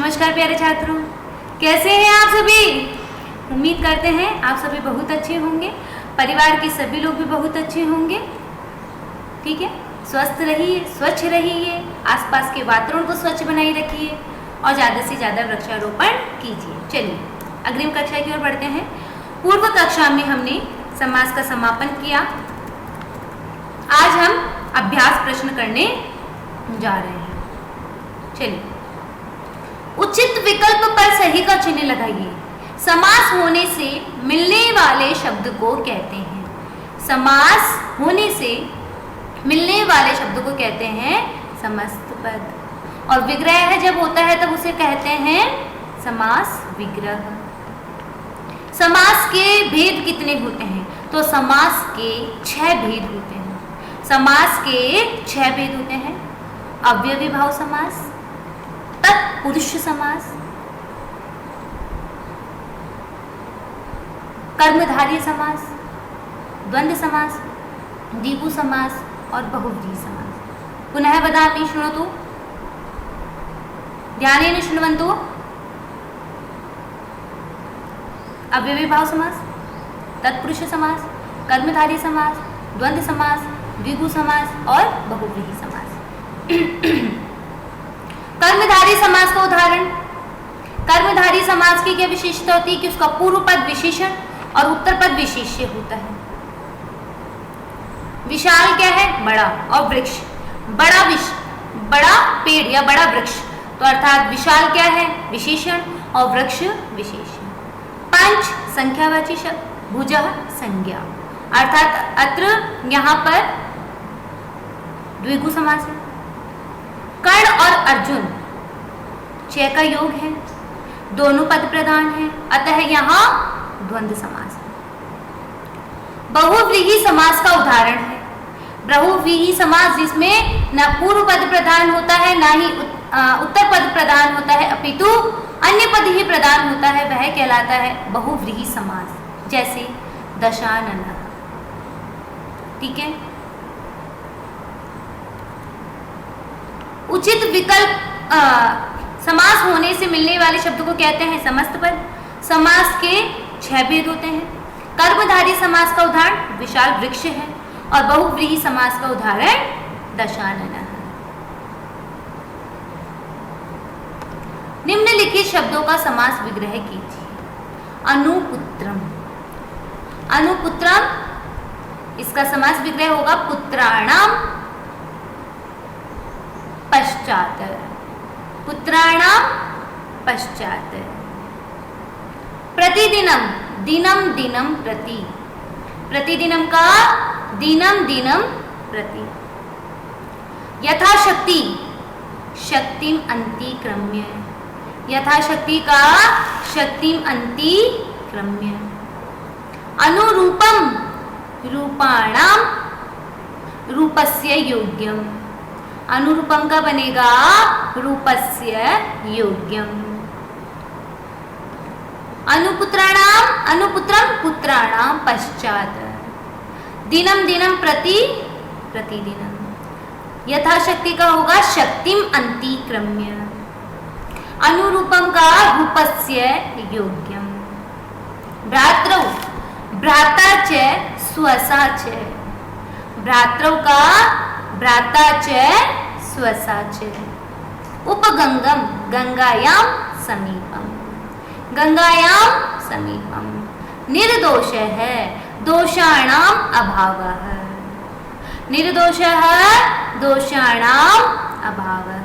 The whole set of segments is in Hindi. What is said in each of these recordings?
नमस्कार प्यारे छात्रों, कैसे हैं आप सभी। उम्मीद करते हैं आप सभी बहुत अच्छे होंगे, परिवार के सभी लोग भी बहुत अच्छे होंगे। ठीक है, स्वस्थ रहिए, स्वच्छ रहिए, आसपास के वातावरण को स्वच्छ बनाए रखिए और ज़्यादा से ज़्यादा वृक्षारोपण कीजिए। चलिए अग्रिम कक्षा की ओर बढ़ते हैं। पूर्व कक्षा में हमने समास का समापन किया। आज हम अभ्यास प्रश्न करने जा रहे हैं। चलिए, उचित विकल्प पर सही का चिन्ह लगाइए। समास होने से मिलने वाले शब्द को कहते हैं। समास होने से मिलने वाले शब्द को कहते हैं समस्त पद। और विग्रह जब होता है तब उसे कहते हैं समास विग्रह। समास के भेद कितने होते हैं? तो समास के 6 भेद होते हैं। समास के 6 भेद होते हैं। अव्ययी भाव समास, तत्पुरुष समास, कर्मधारय समास, द्वंद्व समास, द्विगु समास और बहुव्रीहि समास। पुनः वदामि शृणोतु, ध्यानेन शृण्वन्तु। अव्ययी भाव समास, तत्पुरुष समास, कर्मधारय समास, द्वंद्व समास, द्विगु समास और बहुव्रीहि समास। कर्मधारय समास का उदाहरण। कर्मधारय समास की क्या विशेषता होती है कि उसका पूर्व पद विशेषण और उत्तर पद विशेष्य होता है। विशाल क्या है? बड़ा, और वृक्ष बड़ा पेड़ या बड़ा वृक्ष, तो अर्थात विशाल क्या है? विशेषण और वृक्ष विशेषण। पंच संख्यावाची शब्द, भुजः संज्ञा, अर्थात अत्र यहाँ पर द्विगु समास है। कर्ण और अर्जुन 6 का योग है, दोनों पद प्रधान है, अतः यहाँ द्वंद्व समास है। बहुव्रीहि समास का उदाहरण है। बहुव्रीहि समास जिसमें न पूर्व पद प्रधान होता है, ना ही उत्तर पद प्रधान होता है, अपितु अन्य पद ही प्रधान होता है, वह कहलाता है बहुव्रीहि समास। जैसे दशाननः। ठीक है, उचित विकल्प समास होने से मिलने वाले शब्द को कहते हैं समस्त पद। समास के 6 भेद होते हैं। कर्मधारय समास का उदाहरण विशाल वृक्ष है और बहुव्रीहि समास का उदाहरण दशाननः। निम्नलिखित शब्दों का समास विग्रह कीजिए। अनुपुत्रम। अनुपुत्रम, इसका समास विग्रह होगा पुत्राणाम पश्चात। पुत्राणाम पश्चात। प्रतिदिनम, दिनम दिनम प्रति। प्रतिदिनम का दिनम दिनम प्रति। यथाशक्ति, शक्तिम अंतिक्रम्य। यथाशक्ति का शक्तिम अंतिक्रम्य। अनुरूपम, रूपाणाम रूपस्य योग्यम। अनुरूपम का बनेगा रूपस्य योग्यम। अनुपुत्राणाम, अनुपुत्रम पुत्राणाम पश्चात। दिनम दिनम प्रति, प्रतिदिनम। यथाशक्ति का होगा शक्तिम अंतिक्रम्य। अनुरूपम का रूपस्य योग्यम। भ्रातृ, भ्राता च स्वसा च। भ्रातृ का भ्राता च स्वसा च। उपगंगम, गंगायाम समीपम। गंगायाम समीपम। निर्दोषः, दोषाणाम अभावः। निर्दोषः, दोषाणाम अभावः।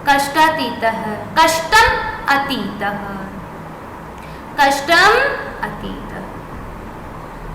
कष्टातीतः, कष्टम अतीतः। कष्टम अतीतः।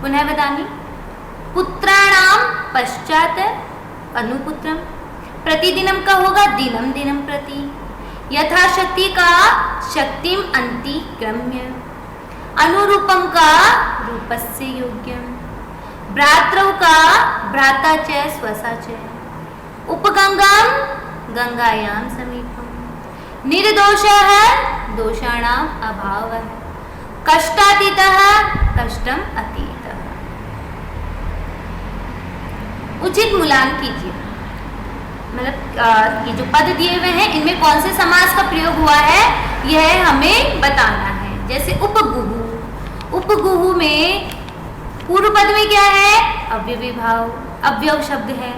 पुनः बतानी। पुत्राणाम पश्चात अनुपुत्रम। प्रतिदिनम का होगा दिनम दिनम प्रति। यथाशक्ति का शक्तिम अंतिक्रम्य। अनुरूपम का रूपस्य योग्यम। भ्रातृ का भ्राता च स्वसा च। उपगंगम, गंगायाम समीपम। निर्दोषः, दोषाणाम अभावः। कष्टातीतः, कष्टम अतीतः। उचित मूल्यांकन कीजिए। मतलब ये जो पद दिए हुए हैं इनमें कौन से समास का प्रयोग हुआ है यह हमें बताना है। जैसे उपगुहु, उपगुहु में पूर्व पद में क्या है, अव्ययी भाव, अव्यव शब्द है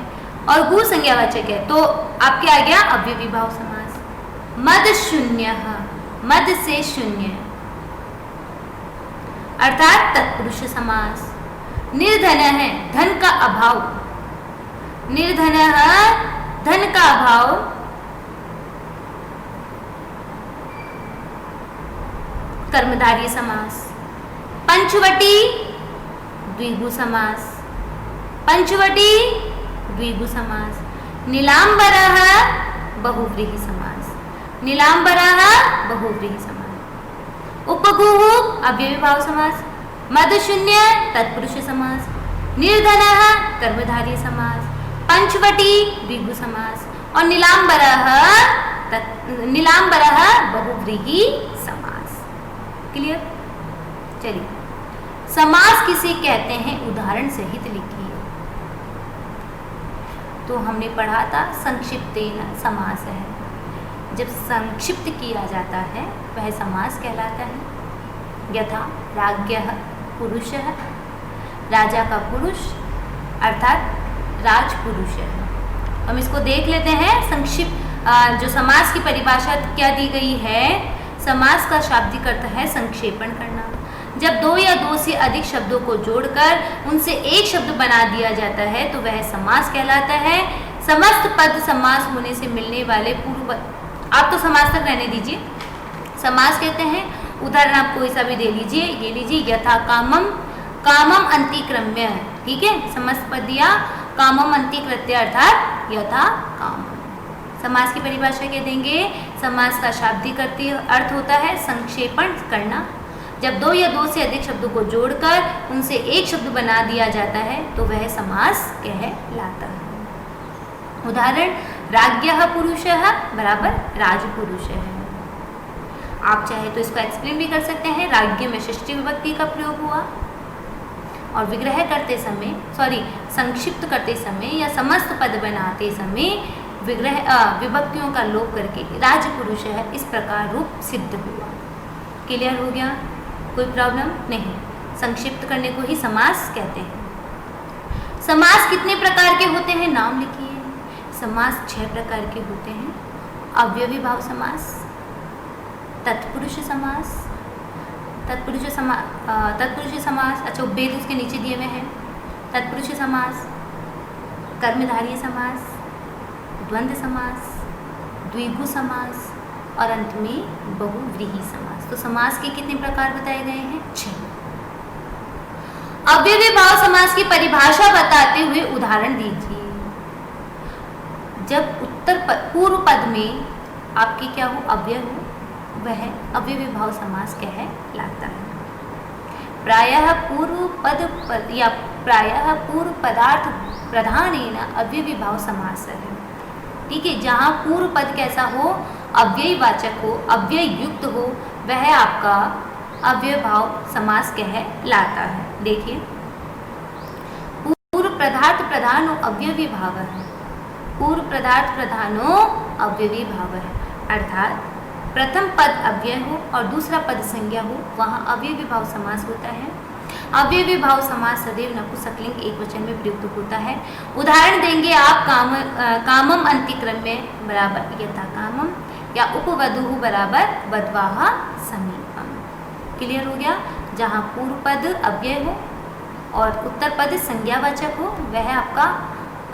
और गु संज्ञावाचक है, तो आपके आ गया अव्ययी भाव समास। मद शून्य, मद से शून्य अर्थात तत्पुरुष समास। निर्धन है, धन का अभाव, निर्धन धन का अभाव, कर्मधारय समास। पंचवटी द्विगु समास, पंचवटी द्विगु समास। नीलांबरः बहुव्रीहि समास, नीलांबरः बहुव्रीहि समास। उपगुहु अव्ययी भाव समास। मदशून्य तत्पुरुष समास। निर्धनः कर्मधारय समास। पंचवटी द्विगु समास और नीलांबरः बहुव्रीहि समास। क्लियर? चलिए, समास किसे कहते हैं उदाहरण सहित लिखिए। तो हमने पढ़ा था संक्षिप्तेन समास है, जब संक्षिप्त किया जाता है वह समास कहलाता है। यथा राज्ञः पुरुषः, राजा का पुरुष अर्थात राजपुरुष है। हम इसको देख लेते हैं। संक्षिप्त जो समास की परिभाषा क्या दी गई है, समास का शाब्दिक अर्थ है संक्षेपण करना। जब दो या दो से अधिक शब्दों को जोड़कर उनसे एक शब्द बना दिया जाता है तो वह समास कहलाता है। समस्त पद समास होने से मिलने वाले पूर्व, आप तो समास तक रहने दीजिए, समास कहते हैं। उदाहरण आप कोई सा भी दे लीजिए, ये लीजिए यथा कामम, कामम अंतिक्रम्य, ठीक है, समस्त पद दिया, कामम अंतिकृत्य अर्थात यथा कामम। समास की परिभाषा क्या देंगे, समास का शाब्दिक अर्थ होता है संक्षेपण करना। जब दो या दो से अधिक शब्दों को जोड़कर उनसे एक शब्द बना दिया जाता है तो वह समास कहलाता है। उदाहरण राज्ञः पुरुषः बराबर राजपुरुष है। आप चाहे तो इसको एक्सप्लेन भी कर सकते हैं। राज्ञ में षष्ठी विभक्ति का प्रयोग हुआ और विग्रह करते समय, संक्षिप्त करते समय या समस्त पद बनाते समय विभक्तियों का लोप करके राजपुरुष है, इस प्रकार रूप सिद्ध हुआ। क्लियर हो गया? कोई प्रॉब्लम नहीं। संक्षिप्त करने को ही समास कहते हैं। समास कितने प्रकार के होते हैं, नाम लिखिए। समास 6 प्रकार के होते हैं। अव्ययी भाव समास, तत्पुरुष समास, तत्पुरुष समास, अच्छा भेद उसके नीचे दिए हुए हैं। तत्पुरुष समास, कर्मधारय समास, द्वंद्व समास, द्विगु समास और अंत में बहुव्रीहि समास। तो समास के कितने प्रकार बताए गए हैं, 6। अव्ययी भाव समास की परिभाषा बताते हुए उदाहरण दीजिए। जब पूर्व पद में आपकी क्या हो, अव्यय हो, वह अव्ययी भाव समास कहलाता है। प्रायः पूर्व पदार्थ प्रधानेन अव्ययी भाव समास है। ठीक है, जहाँ पूर्व पद कैसा हो, अव्ययी वाचक हो, अव्यय युक्त हो, वह आपका अव्यय भाव समास कहलाता है। देखिए, पूर्व पदार्थ प्रधानो अव्ययी भाव है, पूर्व पदार्थ प्रधानो अव्ययी भाव है, अर्थात प्रथम पद अव्यय हो और दूसरा पद संज्ञा हो, वहाँ अव्ययी भाव समास होता है। अव्ययी भाव समास सदैव नपुंसकलिंग एक वचन में प्रयुक्त होता है। उदाहरण देंगे आप, कामम अंतिक्रम्य बराबर यथा कामम या उपवधुः बराबर वध्वाः समीपम। क्लियर हो गया? जहाँ पूर्व पद अव्यय हो और उत्तर पद संज्ञावाचक हो, वह आपका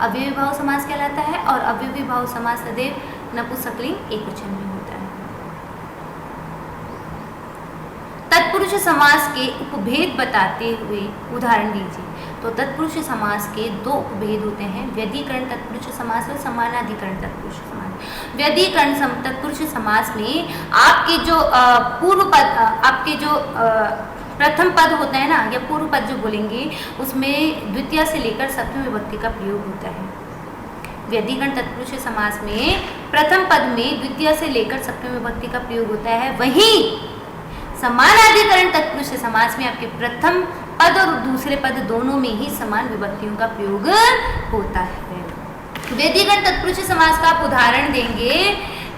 अव्ययी भाव समास कहलाता है। और अव्ययी भाव समास सदैव नपुंसकलिंग एक वचन में होता है। तत्पुरुष समास के उपभेद बताते हुए उदाहरण दीजिए। तो तत्पुरुष समास के 2 उपभेद होते हैं, व्यधिकरण तत्पुरुष समास और समानाधिकरण तत्पुरुष समास। व्यधिकरण तत्पुरुष समास में आपके जो पूर्व पद, आपके जो प्रथम पद होता है ना, या पूर्व पद जो बोलेंगे, उसमें द्वितीय से लेकर सप्तमी विभक्ति का प्रयोग होता है। व्यधिकरण तत्पुरुष समास में प्रथम पद में द्वितीय से लेकर सप्तमी विभक्ति का प्रयोग होता है। वहीं समानाधिकरण तत्पुरुष समास में आपके प्रथम पद और दूसरे पद दोनों में ही समान विभक्तियों का प्रयोग होता है। व्यधिगण तत्पुरुष समास का आप उदाहरण देंगे,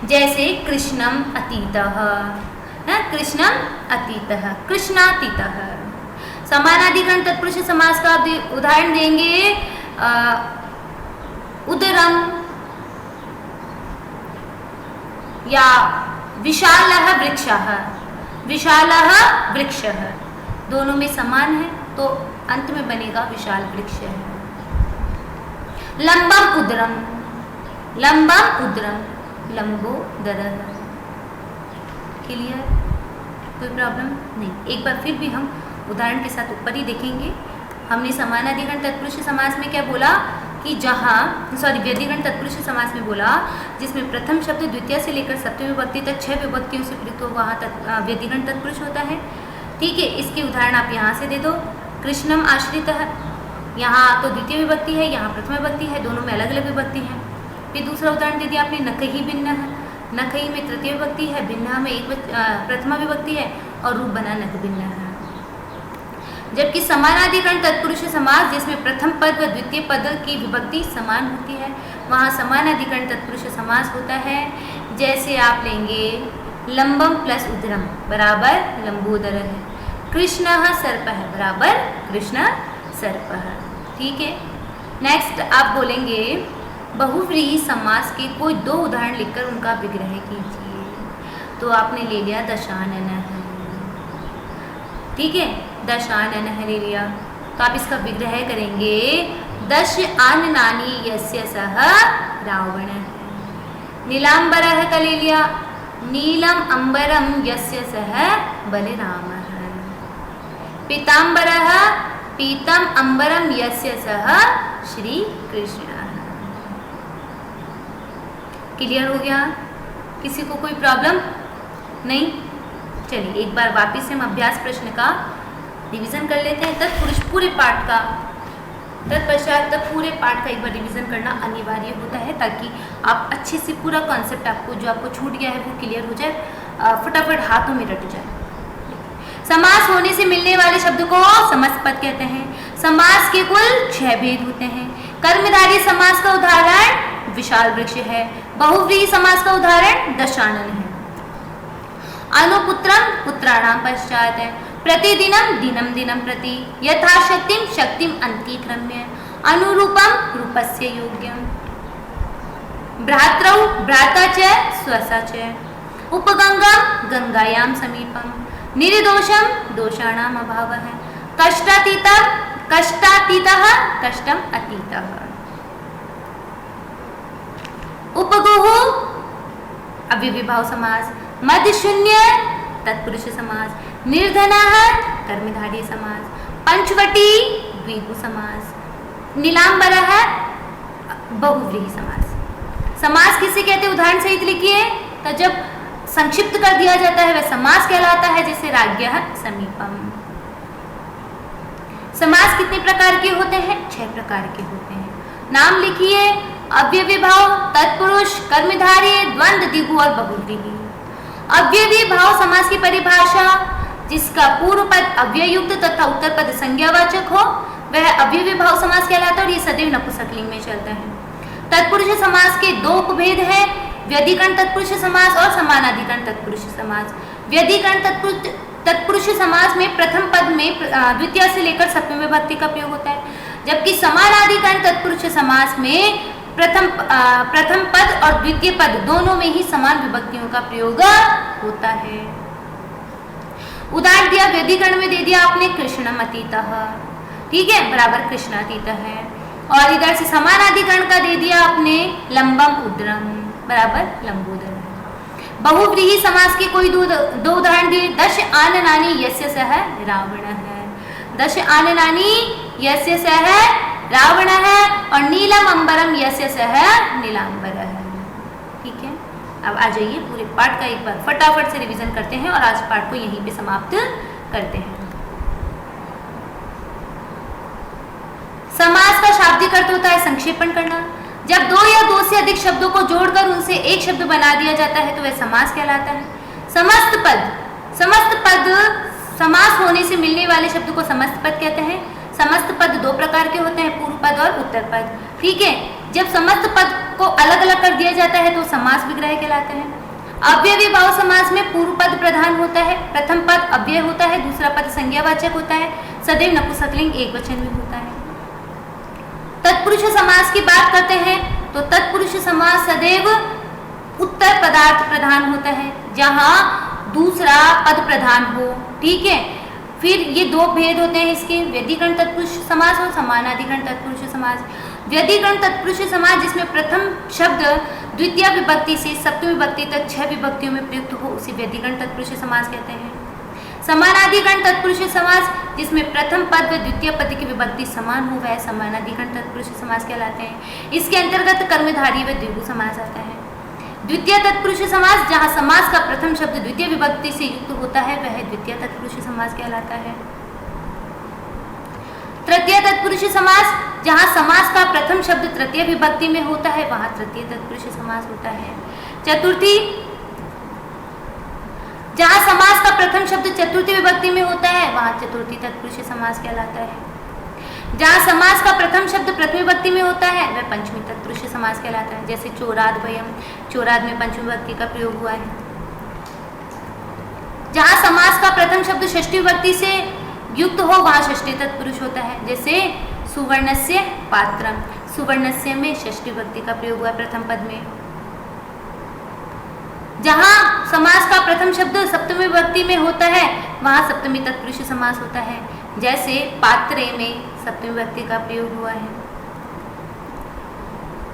जैसे कृष्णम अतीतः, कृष्णम अतीतः, कृष्णातीतः। समानाधिकरण तत्पुरुष समास का आप उदाहरण देंगे, उदरम या विशालः वृक्षः, विशालः वृक्षः, दोनों में समान है तो अंत में बनेगा विशाल वृक्ष है। लंबम उदरम, लंबम उदरम, लंबोदरः। क्लियर? कोई प्रॉब्लम नहीं। एक बार फिर भी हम उदाहरण के साथ ऊपर ही देखेंगे। हमने समानाधिकरण तत्पुरुष समास में क्या बोला कि व्यधिगण तत्पुरुष समास में बोला जिसमें प्रथम शब्द द्वितीय से लेकर सप्तमी विभक्ति तक 6 विभक्तियों से प्रयुक्त हो, वहाँ तक व्यधिगण तत्पुरुष होता है। ठीक है, इसके उदाहरण आप यहाँ से दे दो। कृष्णम आश्रितः, यहाँ तो द्वितीय विभक्ति है, यहाँ प्रथम विभक्ति है, दोनों में अलग अलग विभक्ति है। फिर दूसरा उदाहरण दे दिया आपने, नखही भिन्न है, नखही में तृतीय विभक्ति है, भिन्न में प्रथमा विभक्ति है और रूप बना नख भिन्न है। जबकि समानाधिकरण तत्पुरुष समास जिसमें प्रथम पद व द्वितीय पद की विभक्ति समान होती है, वहाँ समानाधिकरण तत्पुरुष समास होता है। जैसे आप लेंगे लंबम प्लस उदरम बराबर लंबोदर है, कृष्णः सर्पः बराबर कृष्ण सर्पः। ठीक है, नेक्स्ट आप बोलेंगे बहुव्रीहि समास के कोई 2 उदाहरण लिखकर उनका विग्रह कीजिए। तो आपने ले लिया दशाननः, ठीक है, दशाननः ले लिया, तो आप इसका विग्रह करेंगे दश आननानि यस्य सः रावणः। नीलांबरः का ले लिया, नीलम अंबरम यस्य सः बलरामः। पीतांबरः पीतम अंबरम यस्य सः श्री कृष्णः। क्लियर हो गया? किसी को कोई प्रॉब्लम नहीं? चलिए एक बार वापस से हम अभ्यास प्रश्न का रिवीजन कर लेते हैं। तत्पुरुष पूरे पाठ का, तत्पश्चात पूरे पाठ का एक बार रिवीजन करना अनिवार्य होता है ताकि आप अच्छे से पूरा कॉन्सेप्ट आपको जो आपको छूट गया है वो क्लियर हो जाए, फटाफट हाथों में रट जाए। समास होने से मिलने वाले शब्द को समस्त पद कहते हैं। समास के कुल 6 भेद होते हैं। कर्मधारय समास का उदाहरण विशाल वृक्ष है। बहुव्रीहि समास का उदाहरण दशानन है। अनुपुत्रम पुत्राणाम पश्चात है। प्रतिदिनम दिनम दिनम प्रति, यथाशक्तिम शक्तिम अंतिक्रम्य, अनुरूपम रूपस्य योग्यम, भ्रातरौ भ्राता च स्वसा च, उपगंगम गंगायाम समीपम, निर्दोषम दोषाणाम अभावः, कष्टातीतः कष्टातीतः कष्टम अतीतः, उपगुः अव्ययीभाव समास, मध्यशून्य तत्पुरुष समास, निर्धनः कर्मधारय समास, पंचवटी द्विगु समास, नीलांबरः बहुव्रीहि समास। समास किसे कहते हैं? उदाहरण सहित लिखिए। तो जब संक्षिप्त कर दिया जाता है वह समास कहलाता है, जैसे राज्ञः समीपम। समास कितने प्रकार के होते हैं? 6 प्रकार के होते हैं। नाम लिखिए। अव्ययीभाव, तत्पुरुष, कर्मधारय, द्वंद्व, द्विगु और बहुव्रीहि। अव्ययीभाव समास की परिभाषा, जिसका पूर्व पद अव्ययुक्त तथा उत्तर पद संज्ञावाचक हो वह अव्ययीभाव समास कहलाता है और ये सदैव नपुंसकलिंग में चलता है। तत्पुरुष समास के 2 उपभेद हैं, व्यधिकरण तत्पुरुष समास और समानाधिकरण तत्पुरुष समास। व्यधिकरण तत्पुरुष समास में प्रथम पद में द्वितीय से लेकर सप्तमी विभक्ति का प्रयोग होता है, जबकि समानाधिकरण तत्पुरुष समास में प्रथम पद और द्वितीय पद दोनों में ही समान विभक्तियों का प्रयोग होता है। उदाहरण दिया, व्यधिकरण में दे दिया आपने कृष्णम अतीतः, ठीक है, बराबर कृष्णातीतः है। और इधर से समानाधिकरण का दे दिया आपने लंबम उदरम बराबर लंबोदर है। बहुव्रीहि समास के कोई 2 उदाहरण दिए। दश आननानि यस्य सः रावणः, दश आननानि यस्य सः रावणः, और नीलम अंबरम यस्य सः नीलांबरः। ठीक है, अब आ जाइए पूरे पाठ का एक बार फटाफट से रिवीजन करते हैं और आज पाठ को यहीं पे समाप्त करते हैं। समास का शाब्दिक अर्थ होता है संक्षेपण करना। जब 2 या 2 से अधिक शब्दों को जोड़कर उनसे एक शब्द बना दिया जाता है तो वह समास कहलाता है। समस्त पद समास होने से मिलने वाले शब्द को समस्त पद कहते हैं। समस्त पद 2 प्रकार के होते हैं, पूर्व पद और उत्तर पद। ठीक है, जब समस्त पद को अलग अलग कर दिया जाता है तो समास विग्रह कहलाता है। अव्ययी भाव समास में पूर्व पद प्रधान होता है, प्रथम पद अव्यय होता है, दूसरा पद संज्ञावाचक होता है, सदैव नपुंसकलिंग एक वचन में होता है। तत्पुरुष समास की बात करते हैं तो तत्पुरुष समास सदैव उत्तर पदार्थ प्रधान होता है, जहां दूसरा पद प्रधान हो। ठीक है, फिर ये दो भेद होते हैं इसके, व्यधिकरण तत्पुरुष समास और समानाधिकरण तत्पुरुष समास। व्यधिकरण तत्पुरुष समास जिसमें प्रथम शब्द द्वितीय विभक्ति से सप्तमी विभक्ति तक 6 विभक्तियों में प्रयुक्त हो उसे व्यधिकरण तत्पुरुष समास कहते हैं। समानाधिकरण तत्पुरुष समास जिसमें प्रथम पद व द्वितीय पद की विभक्ति समान हो वह समानाधिकरण तत्पुरुष समास कहलाते हैं। इसके अंतर्गत कर्मधारय व द्विगु समास आता है। द्वितीय तत्पुरुष समास जहाँ समास का प्रथम शब्द द्वितीय विभक्ति से युक्त होता है वह द्वितीय तत्पुरुष समास कहलाता है। तृतीय तत्पुरुष समास जहाँ समास का प्रथम शब्द तृतीय विभक्ति में होता है वहाँ तृतीय तत्पुरुष समास होता है। चतुर्थी जहाँ समास का प्रथम शब्द चतुर्थी विभक्ति में होता है वहाँ चतुर्थी तत्पुरुष समास कहलाता है। जहाँ समास का प्रथम शब्द प्रथम विभक्ति में होता है वह पंचमी तत्पुरुष समास कहलाता है। जैसे चोराद वयम, चोराद में पंचमी विभक्ति का प्रयोग हुआ है। जहाँ समास का प्रथम शब्द षष्ठी विभक्ति से युक्त हो वहाँ षष्ठी तत्पुरुष होता है। जैसे सुवर्णस्य पात्रम, सुवर्णस्य में षष्ठी विभक्ति का प्रयोग हुआ प्रथम पद में। जहाँ समास का प्रथम शब्द सप्तमी विभक्ति में होता है वहाँ सप्तमी तत्पुरुष समास होता है। जैसे पात्रे में सप्तमी विभक्ति का प्रयोग हुआ है।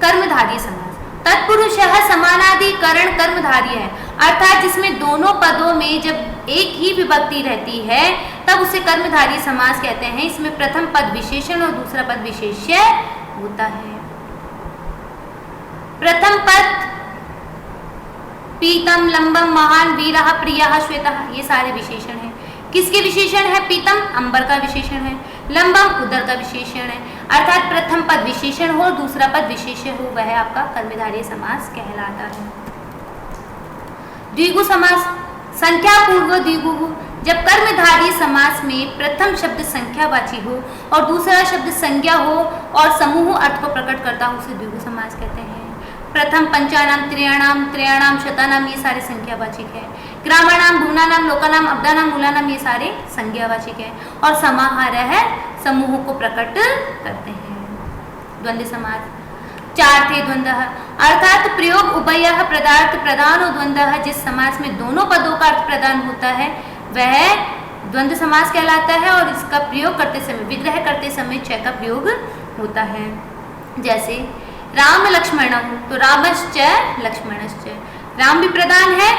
कर्मधारय समास तत्पुरुषः समानाधिकरण कर्मधारय है, अर्थात जिसमें दोनों पदों में जब एक ही विभक्ति रहती है तब उसे कर्मधारय समास कहते हैं। इसमें प्रथम पद विशेषण और दूसरा पद विशेष्य होता है। प्रथम पद पीतम, लंबम, महान, वीरः, प्रियः, श्वेतः ये सारे विशेषण हैं। किसके विशेषण है? पीतम अंबर का विशेषण है, लंबम उदर का विशेषण है। अर्थात प्रथम पद विशेषण हो दूसरा पद विशेष्य हो वह आपका कर्मधारय समास कहलाता है। द्विगु समास संख्या पूर्व द्विगु हो, जब कर्मधारय समास में प्रथम शब्द संख्यावाची हो और दूसरा शब्द संज्ञा हो और समूह अर्थ को प्रकट करता हो उसे द्विगु समास कहते हैं। प्रथम पंचानाम, त्रयाणाम, त्रयाणाम, शतानाम ये सारे संख्यावाचक है। ग्रामाणाम, भुवनानाम, लोकानाम, अब्दानाम, मूलानाम ये सारे संज्ञावाचक है। और समाहार है समूह को प्रकट करते हैं। द्वंद्व समास चार थे द्वंद्व, अर्थात प्रयोग उभयः पदार्थ प्रधान और द्वंद्व जिस समास में दोनों पदों का अर्थ प्रदान होता है वह द्वंद्व समास कहलाता है। और इसका प्रयोग करते समय विग्रह करते समय च का प्रयोग होता है। जैसे राम लक्ष्मणम, तो रामश्च लक्ष्मणश्च, राम भी प्रधान है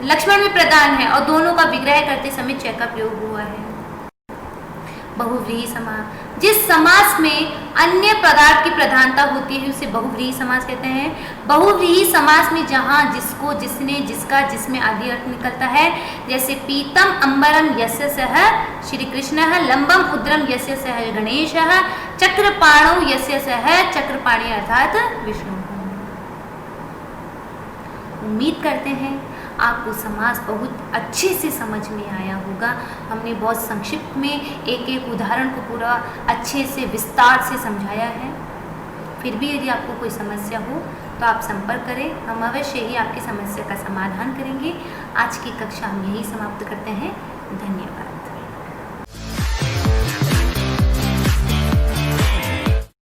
लक्ष्मण भी प्रधान है और दोनों का विग्रह करते समय च का प्रयोग हुआ है। बहुव्रीहि समास जिस समास में अन्य पदार्थ की प्रधानता होती है उसे बहुव्रीहि समास कहते हैं। बहुव्रीहि समास में जहाँ जिसको, जिसने, जिसका, जिसमें आदि अर्थ निकलता है। जैसे पीतम अंबरम यस्य सह श्री कृष्णः, लंबम उद्रम यस्य सह गणेशः, चक्रपाणौ यस्य सह चक्रपाणी अर्थात विष्णु। उम्मीद करते हैं आपको समास बहुत अच्छे से समझ में आया होगा। हमने बहुत संक्षिप्त में एक एक उदाहरण को पूरा अच्छे से विस्तार से समझाया है। फिर भी यदि आपको कोई समस्या हो तो आप संपर्क करें, हम अवश्य ही आपकी समस्या का समाधान करेंगे। आज की कक्षा हम यही समाप्त करते हैं। धन्यवाद।